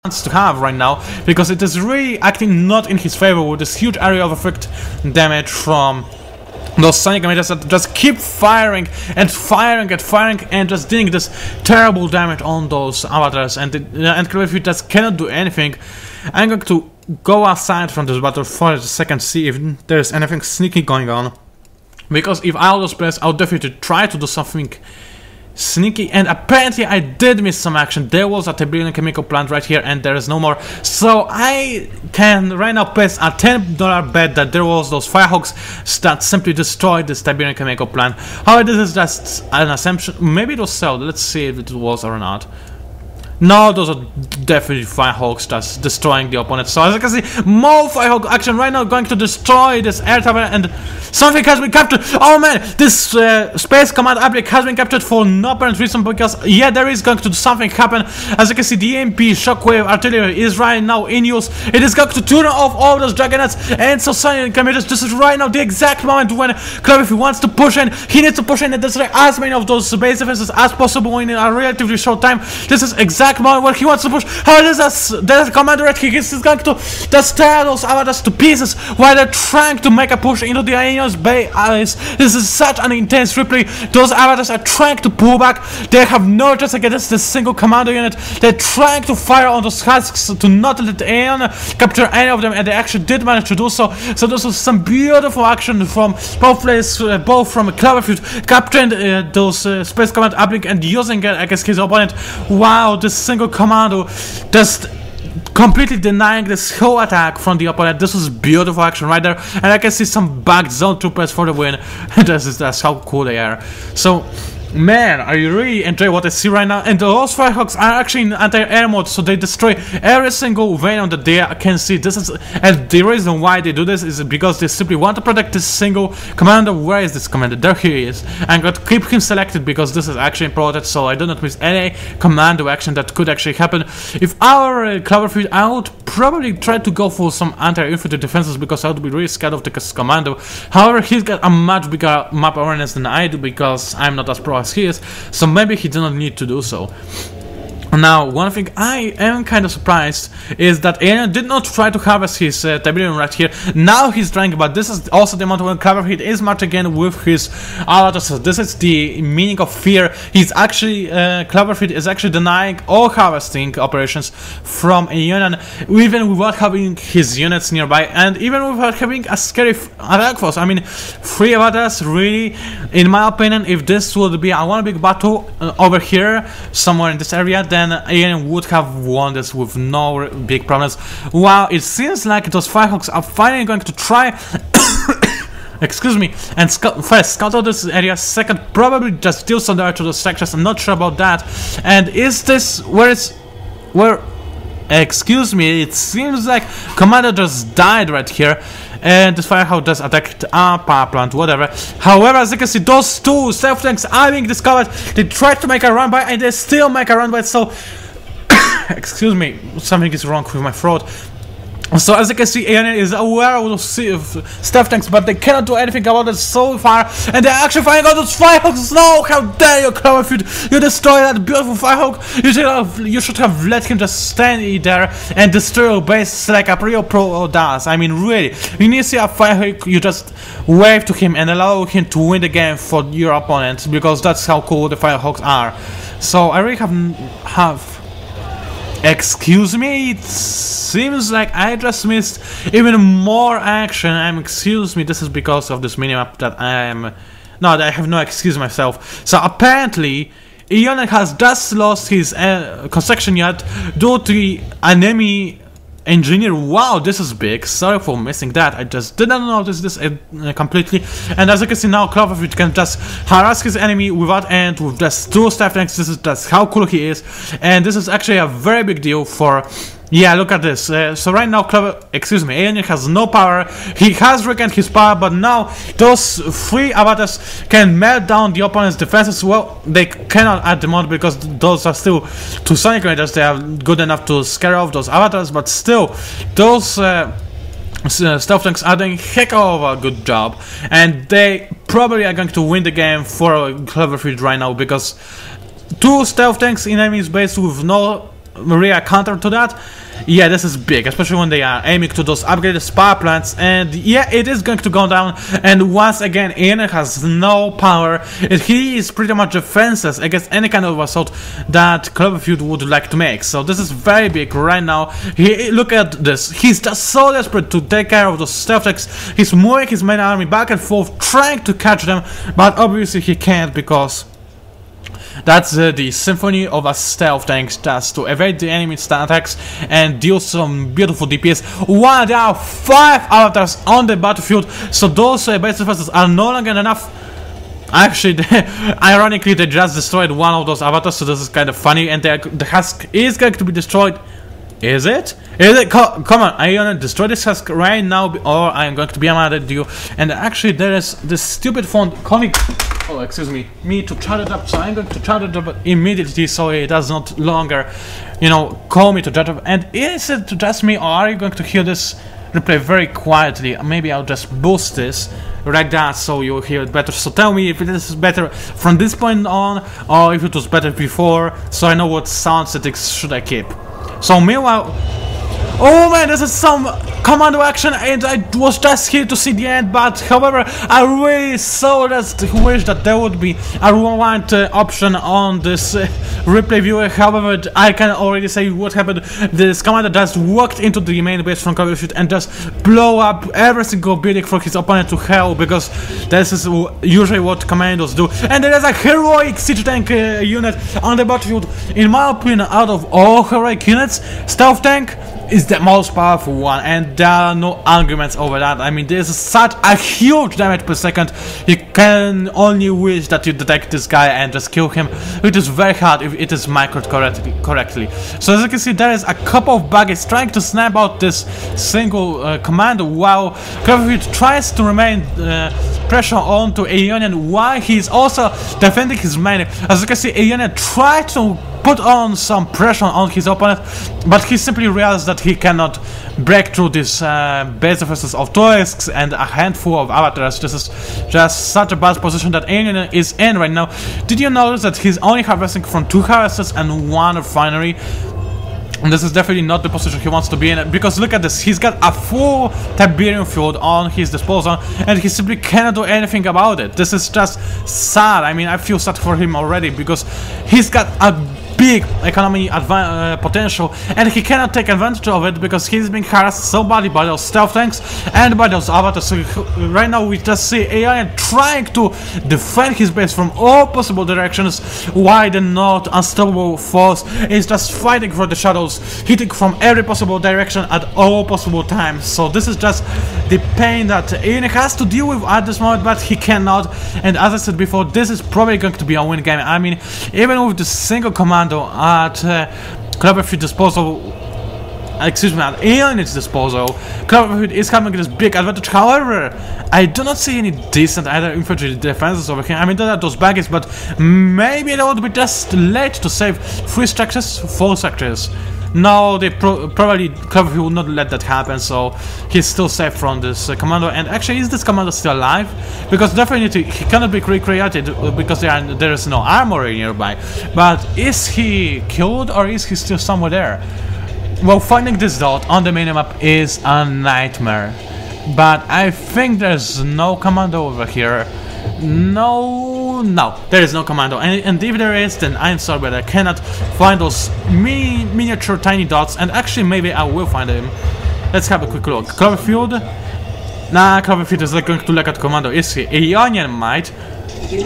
wants to have right now, because it is really acting not in his favor with this huge area of effect damage from those sonic emitters that just keep firing and firing and firing and just doing this terrible damage on those avatars, and Cloverfield just cannot do anything. I'm going to go outside from this battle for a second, see if there's anything sneaky going on, because if I was pressed, I'll definitely try to do something sneaky, and apparently I did miss some action. There was a Tiberian chemical plant right here and there is no more, so I can right now place a $10 bet that there was those firehawks that simply destroyed this Tiberian chemical plant. However, this is just an assumption. Maybe it was sold. Let's see if it was or not. No, those are definitely firehawks that's destroying the opponent. So as you can see, more firehawk action right now going to destroy this air tower, and something has been captured. Oh man, this space command applic has been captured for no apparent reason, because yeah, there is going to something happen. As you can see, the EMP shockwave artillery is right now in use. It is going to turn off all those dragonets and so sonic emitters. This is right now the exact moment when Cloverfield wants to push in. He needs to push in and destroy as many of those base defenses as possible in a relatively short time. This is exact moment where he wants to push. How there's a commander right here. He's going to just tear those avatars to pieces while they're trying to make a push into the Aeonion's base. This is such an intense replay. Those avatars are trying to pull back. They have no chance against this single commander unit. They're trying to fire on those husks to not let Aeon capture any of them, and they actually did manage to do so. So this was some beautiful action from both players, both from Cloverfield capturing those space command uplink and using it against his opponent. Wow, this single commando just completely denying this whole attack from the opponent. This was beautiful action right there, and I can see some backed zone troopers for the win. That's how cool they are. So man, I really enjoy what I see right now, and those firehawks are actually in anti-air mode, so they destroy every single vein that they can see. This is, and the reason why they do this is because they simply want to protect this single commander. Where is this commander? There he is. I'm going to keep him selected because this is actually important, so I do not miss any commando action that could actually happen. If our Cloverfield, I would probably try to go for some anti-infantry defenses because I would be really scared of the commando. However, he's got a much bigger map awareness than I do because I'm not as pro as he is, so maybe he did not need to do so. Now, one thing I am kind of surprised is that Aeonian did not try to harvest his Tiberium right here. Now he's trying, but this is also the moment when Cloverfield is marching again with his avatars. So this is the meaning of fear. He's actually, Cloverfield is actually denying all harvesting operations from Aeonian, even without having his units nearby, and even without having a scary attack force. I mean, 3 avatars, really, in my opinion, if this would be a one big battle over here, somewhere in this area, then Aeonian would have won this with no big problems. Wow, it seems like those firehawks are finally going to try excuse me, and first scout out this area, second probably just deal some damage to those structures. I'm not sure about that. And is this where excuse me, it seems like commander just died right here, and this firehawk just attacked a power plant, whatever. However, as you can see, those 2 stealth tanks are being discovered. They tried to make a run by, and they still make a run by, so excuse me, something is wrong with my throat. So as you can see, Aeonian is aware of those stealth tanks, but they cannot do anything about it so far, and they're actually firing out those firehawks. No, how dare you, Cloverfield! You destroy that beautiful firehawk. You should have let him just stand there and destroy your base like a real pro does. I mean, really, when you see a firehawk, you just wave to him and allow him to win the game for your opponent, because that's how cool the firehawks are. So I really have excuse me, it seems like I just missed even more action. Excuse me, this is because of this minimap that I am... No, I have no excuse myself. So apparently, Aeonian has just lost his construction yard due to the enemy engineer. Wow, this is big. Sorry for missing that. I just didn't notice this completely. And as you can see now, Cloverfield can just harass his enemy without end with just 2 staff tanks. This is just how cool he is, and this is actually a very big deal for... Yeah, look at this. So right now, Aeonian has no power. He has regained his power, but now those 3 avatars can melt down the opponent's defenses. Well, they cannot at the moment because those are still 2 sonic raiders. They are good enough to scare off those avatars, but still, those stealth tanks are doing heck of a good job, and they probably are going to win the game for Cloverfield right now, because 2 stealth tanks in enemy's base with no real counter to that. Yeah, this is big, especially when they are aiming to those upgraded power plants, and yeah, it is going to go down, and once again, Aeonian has no power. He is pretty much defenseless against any kind of assault that Cloverfield would like to make, so this is very big right now. Look at this, he's just so desperate to take care of those stealth tanks. He's moving his main army back and forth, trying to catch them, but obviously he can't, because that's the symphony of a stealth tanks, just to evade the enemy attacks and deal some beautiful DPS. While there are 5 avatars on the battlefield, so those base defenses are no longer enough. Actually, ironically, they just destroyed one of those avatars, so this is kind of funny, and the husk is going to be destroyed. Is it? Is it? Come on, Aeonian, destroy this husk right now, or I am going to be mad at you. And actually, there is this stupid phone calling. Oh, excuse me to charge it up. So I'm going to charge it up immediately, so it does not longer, you know, call me to charge up. And is it just me, or are you going to hear this replay very quietly? Maybe I'll just boost this like that, so you'll hear it better. So tell me if it is better from this point on, or if it was better before, so I know what sound settings should I keep. So meanwhile, oh man, this is some commando action, and I was just here to see the end, but however, I really so just wish that there would be a rewind option on this replay viewer. However, I can already say what happened. This commander just walked into the main base from Cloverfield and just blow up every single building for his opponent to hell, because this is usually what commandos do. And there is a heroic siege tank unit on the battlefield. In my opinion, out of all heroic units, stealth tank is the most powerful one, and there are no arguments over that. I mean, this is such a huge damage per second. You can only wish that you detect this guy and just kill him, which is very hard if it is microed correctly. So as you can see, there is a couple of buggies trying to snap out this single commando, while Cloverfield tries to remain pressure on to Aeonian, while he's also defending his main. As you can see, Aeonian tried to put on some pressure on his opponent, but he simply realized that he cannot break through this base defenses of Turisks and a handful of avatars. This is just such a bad position that Aeonian is in right now. Did you notice that he's only harvesting from 2 harvests and 1 refinery? And this is definitely not the position he wants to be in, because look at this, he's got a full Tiberium field on his disposal, and he simply cannot do anything about it. This is just sad. I mean, I feel sad for him already, because he's got a big economy potential, and he cannot take advantage of it because he's being harassed so badly by those stealth tanks and by those avatars. So right now we just see Aeonian trying to defend his base from all possible directions, while the not unstoppable force is just fighting for the shadows, hitting from every possible direction at all possible times. So this is just the pain that Aeonian has to deal with at this moment, but he cannot. And as I said before, this is probably going to be a win game. I mean, even with the single commando at Cloverfield disposal, excuse me, at Aeonian's disposal, Cloverfield is having this big advantage. However, I do not see any decent either infantry defenses over here. I mean, there are those baggies, but maybe they would be just late to save 3 structures, 4 structures. No, they probably Cloverfield will not let that happen, so he's still safe from this commando. And actually, is this commando still alive? Because definitely he cannot be recreated because there is no armory nearby. But is he killed, or is he still somewhere there? Well, finding this dot on the minimap is a nightmare. But I think there's no commando over here. No, there is no commando, and if there is, then I'm sorry, but I cannot find those miniature tiny dots, and actually maybe I will find them. Let's have a quick look. Cloverfield? Nah, Cloverfield is not going to look at commando, is he? Aeonian might.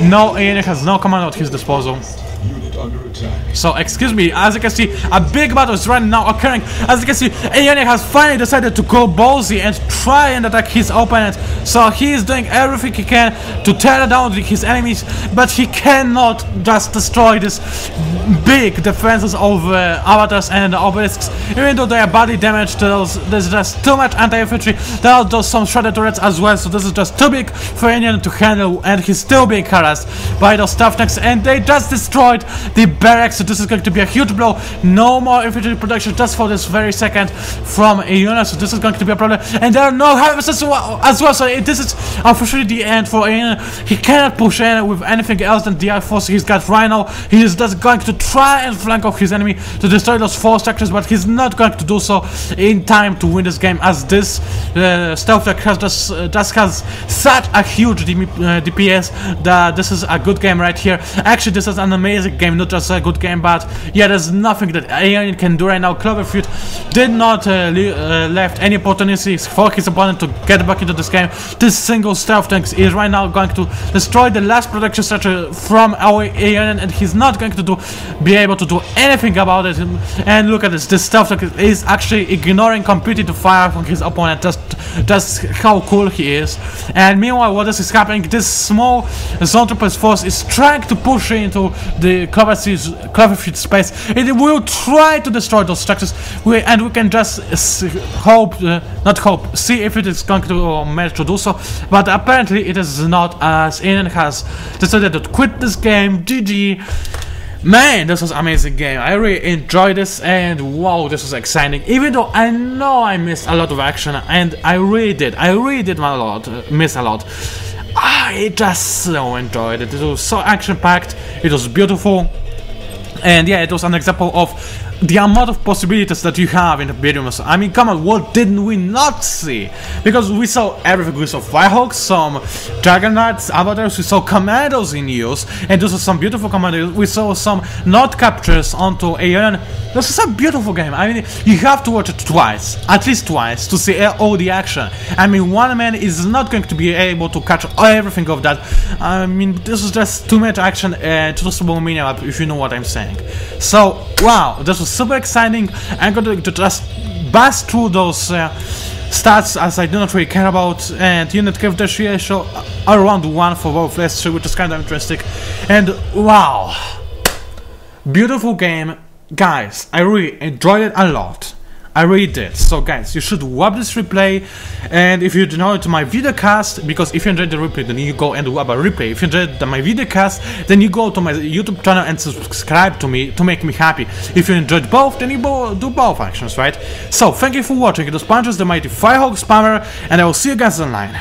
No, Aeonian has no commando at his disposal. So, excuse me, as you can see, a big battle is right now occurring. As you can see, Aeonian has finally decided to go ballsy and try and attack his opponent. So he is doing everything he can to tear down his enemies, but he cannot just destroy this big defenses of avatars and obelisks. Even though they are body damaged, there's just too much anti-infantry. There are those some shredded turrets as well, so this is just too big for Aeonian to handle, and he's still being harassed by those stealth tanks, and they just destroyed destroyed the barracks, so this is going to be a huge blow. No more infantry production just for this very second from Aeonian, so this is going to be a problem. And there are no harvests as well, so this is officially the end for Aeonian. He cannot push in with anything else than DI force. He's got Rhino. He is just going to try and flank off his enemy to destroy those 4 structures, but he's not going to do so in time to win this game, as this stealth tech just has such a huge DPS that this is a good game right here. Actually, this is an amazing game, not just a good game, but yeah, there's nothing that Aeonian can do right now. Cloverfield did not left any opportunities for his opponent to get back into this game. This single stealth tank is right now going to destroy the last production structure from our Aeonian, and he's not going to be able to do anything about it. And look at this, this stealth tank is actually ignoring completely the fire from his opponent. Just how cool he is. And meanwhile, what is happening? This small Zontropus force is trying to push into the Cloverfield space. It will try to destroy those structures, and we can just see if it is going to manage to do so. But apparently it is not, as Aeonian has decided to quit this game. GG. Man, this was an amazing game. I really enjoyed this, and wow, this was exciting. Even though I know I missed a lot of action, and I really did miss a lot. I just so enjoyed it. It was so action-packed. It was beautiful, and yeah, it was an example of the amount of possibilities that you have in the video. I mean, come on, what didn't we not see? Because we saw everything. We saw Firehawks, some Juggernauts, Avatars, we saw Commandos in use, and this was some beautiful Commandos. We saw some not captures onto Aeonian. This is a beautiful game. I mean, you have to watch it twice, at least twice, to see all the action. I mean, one man is not going to be able to catch everything of that. I mean, this is just too much action and too small minimap, if you know what I'm saying. So, wow, this was super exciting. I'm going to just bust through those stats, as I do not really care about, and unit capture ratio around 1 for both last 3, which is kind of interesting. And wow, beautiful game, guys. I really enjoyed it a lot. I really did. So guys, you should watch this replay, and if you enjoyed my videocast, because if you enjoyed the replay, then you go and watch a replay. If you enjoyed my videocast, then you go to my YouTube channel and subscribe to me to make me happy. If you enjoyed both, then you do both actions, right? So thank you for watching. It was PANCZASU, the mighty Firehawk spammer, and I will see you guys online.